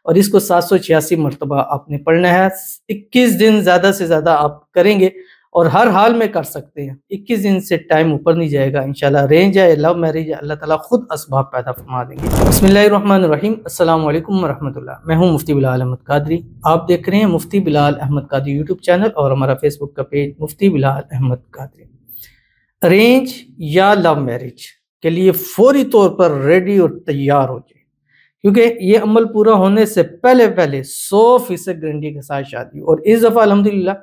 और इसको 786 मरतबा आपने पढ़ना है। 21 दिन ज़्यादा से ज़्यादा आप करेंगे और हर हाल में कर सकते हैं। 21 दिन से टाइम ऊपर नहीं जाएगा इंशाल्लाह। अरेंज है, लव मैरिज है, अल्लाह ताला खुद असबाब पैदा फरमा देंगे। बिस्मिल्लाहिर्रहमानिर्रहीम, अस्सलाम वालेकुम वरहमतुल्लाह। मैं हूं मुफ्ती बिलाल अहमद कादरी। आप देख रहे हैं मुफ्ती बिलाल अहमद कादरी यूट्यूब चैनल और हमारा फेसबुक का पेज मुफ्ती बिलाल अहमद कादरी। अरेंज या लव मैरिज के लिए फौरी तौर पर रेडी और तैयार हो जाए, क्योंकि ये अमल पूरा होने से पहले पहले 100% गारंटी के साथ शादी। और इस दफ़ा अल्हम्दुलिल्लाह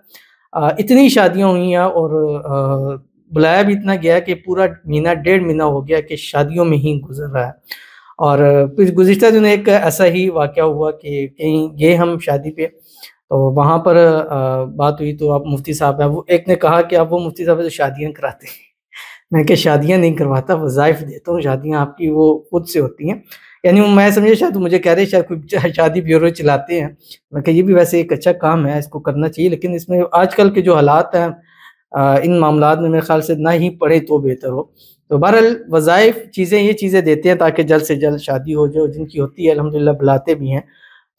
इतनी शादियां हुई हैं और बुलाया भी इतना गया कि पूरा महीना 1.5 महीना हो गया कि शादियों में ही गुजर रहा है। और फिर गुज़िश्ता दिनों एक ऐसा ही वाक़या हुआ कि कहीं गए हम शादी पे, तो वहाँ पर बात हुई तो आप मुफ्ती साहब हैं, वो एक ने कहा कि आप वो मुफ्ती साहब है जो शादियाँ कराते हैं। मैं क्या शादियाँ नहीं करवाता, वज़ाइफ देता हूँ, शादियाँ आपकी वो खुद से होती हैं। यानी मैं समझे शायद मुझे कह रहे शायद कोई शादी ब्यूरो चलाते हैं। मैं कहा ये भी वैसे एक अच्छा काम है, इसको करना चाहिए, लेकिन इसमें आजकल के जो हालात हैं इन मामलात में मेरे ख़्याल से ना ही पढ़े तो बेहतर हो। तो बहरहाल वज़ाइफ चीज़ें ये चीज़ें देते हैं ताकि जल्द से जल्द शादी हो जाए। जिनकी होती है अल्हम्दुलिल्लाह बुलाते भी हैं,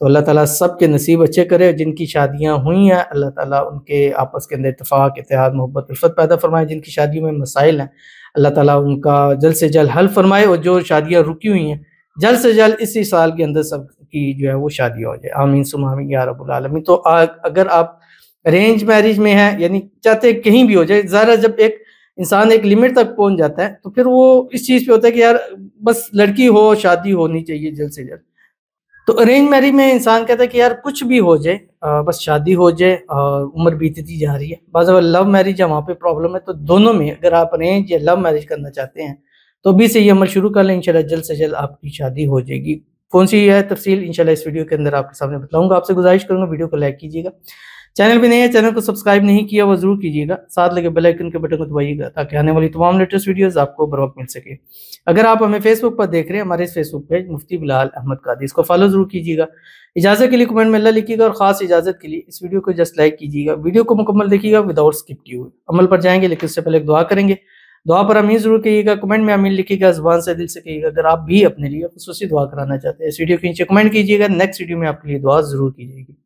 तो अल्लाह ताला सब के नसीब अच्छे करे। जिनकी शादियाँ हुई हैं अल्लाह ताला उनके आपस के अंदर इत्तेफ़ाक, इत्तेहाद, मोहब्बत, उल्फ़त पैदा फरमाए। जिनकी शादियों में मसाइल हैं अल्लाह ताला उनका जल्द से जल्द हल फरमाए, और जो शादियाँ रुकी हुई हैं जल्द से जल्द इसी साल के अंदर सब की जो है वो शादी हो जाए। आमीन सुम्मा आमीन या रब्बुल आलमीन। तो अगर आप अरेंज मैरिज में हैं, यानी चाहते हैं कहीं भी हो जाए, ज़रा जब एक इंसान एक लिमिट तक पहुंच जाता है तो फिर वो इस चीज़ पे होता है कि यार बस लड़की हो, शादी होनी चाहिए जल्द से जल्द। तो अरेंज मैरिज में इंसान कहता है कि यार कुछ भी हो जाए, बस शादी हो जाए, उम्र बीतती जा रही है। बाज़ अगर लव मैरिज है वहाँ पे प्रॉब्लम है। तो दोनों में अगर आप अरेंज या लव मैरिज करना चाहते हैं तो अभी से ये अमल शुरू कर लें, इंशाल्लाह जल्द से जल्द आपकी शादी हो जाएगी। कौन सी है तफसील इंशाल्लाह इस वीडियो के अंदर आपके सामने बताऊंगा। आपसे गुजारिश करूंगा वीडियो को लाइक कीजिएगा, चैनल भी नहीं है चैनल को सब्सक्राइब नहीं किया वो जरूर कीजिएगा, साथ लगे बेल आइकन के बटन को दबाइएगा ताकि आने वाली तमाम लेटेस्ट वीडियोस आपको बर वक्त मिल सके। अगर आप हमें फेसबुक पर देख रहे हैं, हमारे इस फेसबुक पेज मुफ्ती बिलाल अहमद कादरी, इसको फॉलो जरूर कीजिएगा। इजाज़त के लिए कमेंट में अल्लाह लिखिएगा और ख़ास इजाज़त के लिए इस वीडियो को जस्ट लाइक कीजिएगा। वीडियो को मुकम्मल देखिएगा विदाउट स्किप किए हुए। अमल पर जाएंगे लेकिन उससे पहले एक दुआ करेंगे। दुआ पर आमीन जरूर कहिएगा, कमेंट में आमीन लिखिएगा, ज़ुबान से दिल से कहिएगा। अगर आप भी अपने लिए खुसूसी दुआ कराना चाहते हैं इस वीडियो के नीचे कमेंट कीजिएगा, नेक्स्ट वीडियो में आपके लिए दुआ जरूर की जाएगी।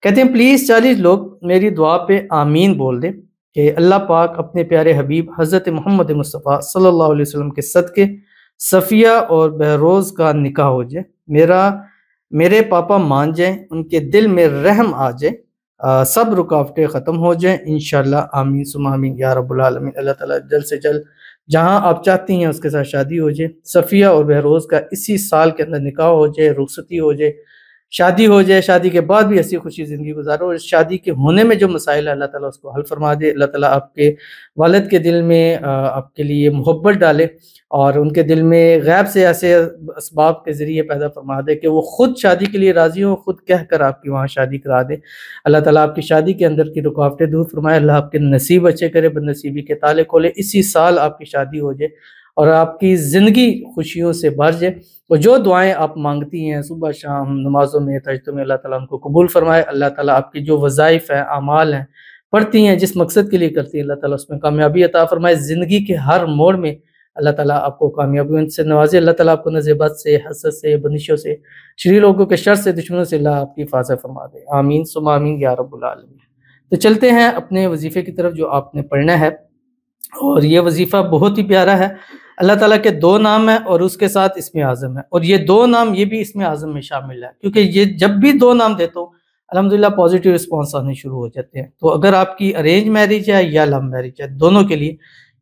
कहते हैं प्लीज़ 40 लोग मेरी दुआ पे आमीन बोल दें कि अल्लाह पाक अपने प्यारे हबीब हज़रत मोहम्मद मुस्तफ़ा सल्लल्लाहु अलैहि वसल्लम के सदक़े सफ़िया और बहरोज़ का निकाह हो जाए, मेरे पापा मान जाएं, उनके दिल में रहम आ जाए, सब रुकावटें ख़त्म हो जाएं इंशाअल्लाह। आमीन सुम्मा आमीन या रब्बुल आलमीन। अल्लाह ताला जल्द से जल्द जहाँ आप चाहती हैं उसके साथ शादी हो जाए, सफ़िया और बहरोज़ का इसी साल के अंदर निकाह हो जाए, रुखसती हो जाए, शादी हो जाए, शादी के बाद भी हँसी खुशी ज़िंदगी गुजारो। और शादी के होने में जो मसाइल है अल्लाह ताला उसको हल फरमा दे। अल्लाह ताला आपके वालिद के दिल में आपके लिए मोहब्बत डाले और उनके दिल में गैब से ऐसे असबाब के ज़रिए पैदा फरमा दे कि वो खुद शादी के लिए राज़ी हो, खुद कह कर आपकी वहाँ शादी करा दे। अल्लाह ताला आपकी शादी के अंदर की रुकावटें दूर फरमाए, अल्लाह आपके नसीब अच्छे करे, बदनसीबी के ताले खोले, इसी साल आपकी शादी हो जाए और आपकी ज़िंदगी खुशियों से भर जाए। और जो दुआएं आप मांगती हैं सुबह शाम नमाज़ों में, तहज्जुद में, अल्लाह ताला उनको कबूल फरमाए। अल्लाह ताला आपकी जो वज़ाइफ हैं, अमाल हैं, पढ़ती हैं, जिस मकसद के लिए करती हैं, अल्लाह ताला उसमें कामयाबी अता फरमाए। ज़िंदगी के हर मोड़ में अल्लाह ताला आपको कामयाबी से नवाजे। अल्लाह ताला आपको नज़ेबत से, हसद से, बंदिशों से, शरीर लोगों के शर से, दुश्मनों से अल्लाह आपकी हिफाज़त फरमा दे। आमीन सुम्मा आमीन या रब्बुल आलमीन। तो चलते हैं अपने वजीफ़े की तरफ जो आपने पढ़ना है, और ये वजीफ़ा बहुत ही प्यारा है। अल्लाह ताला के 2 नाम हैं और उसके साथ इसमें आज़म है, और ये 2 नाम ये भी इसमें आज़म में शामिल है, क्योंकि ये जब भी 2 नाम देते हो अल्हम्दुलिल्लाह पॉजिटिव रिस्पॉन्स आने शुरू हो जाते हैं। तो अगर आपकी अरेंज मैरिज है या लव मैरिज है, दोनों के लिए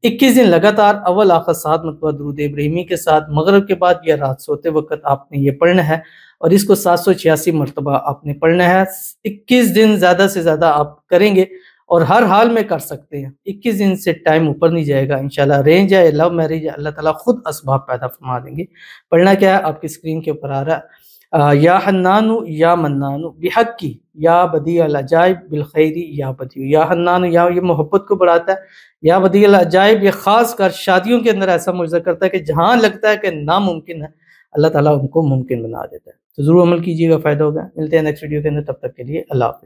21 दिन लगातार अव्वल आखिर 7 मरतबा दुरूद इब्राहिमी के साथ मगरिब के बाद या रात सोते वक्त आपने ये पढ़ना है, और इसको 786 मरतबा आपने पढ़ना है। 21 दिन ज़्यादा से ज़्यादा आप करेंगे और हर हाल में कर सकते हैं। 21 दिन से टाइम ऊपर नहीं जाएगा इंशाल्लाह। अरेंज है, लव मैरिज है, अल्लाह ताला खुद असबाब पैदा फरमा देंगे। पढ़ना क्या है आपकी स्क्रीन के ऊपर आ रहा है, या हन्नानु या मन्नानु बिहक्की या बदी अल अजाइब बिल खैरी या बदी। या हन्नानु या ये मोहब्बत को बढ़ाता है, या बदी अल अजाइब ये खास कर शादियों के अंदर ऐसा मुआवजा करता है कि जहाँ लगता है कि नामुमकिन है अल्लाह ताला उनको मुमकिन बना देता है। तो ज़रूर अमल कीजिएगा, फ़ायदा होगा। मिलते हैं नेक्स्ट वीडियो के अंदर, तब तक के लिए अल्लाह हाफ़िज़।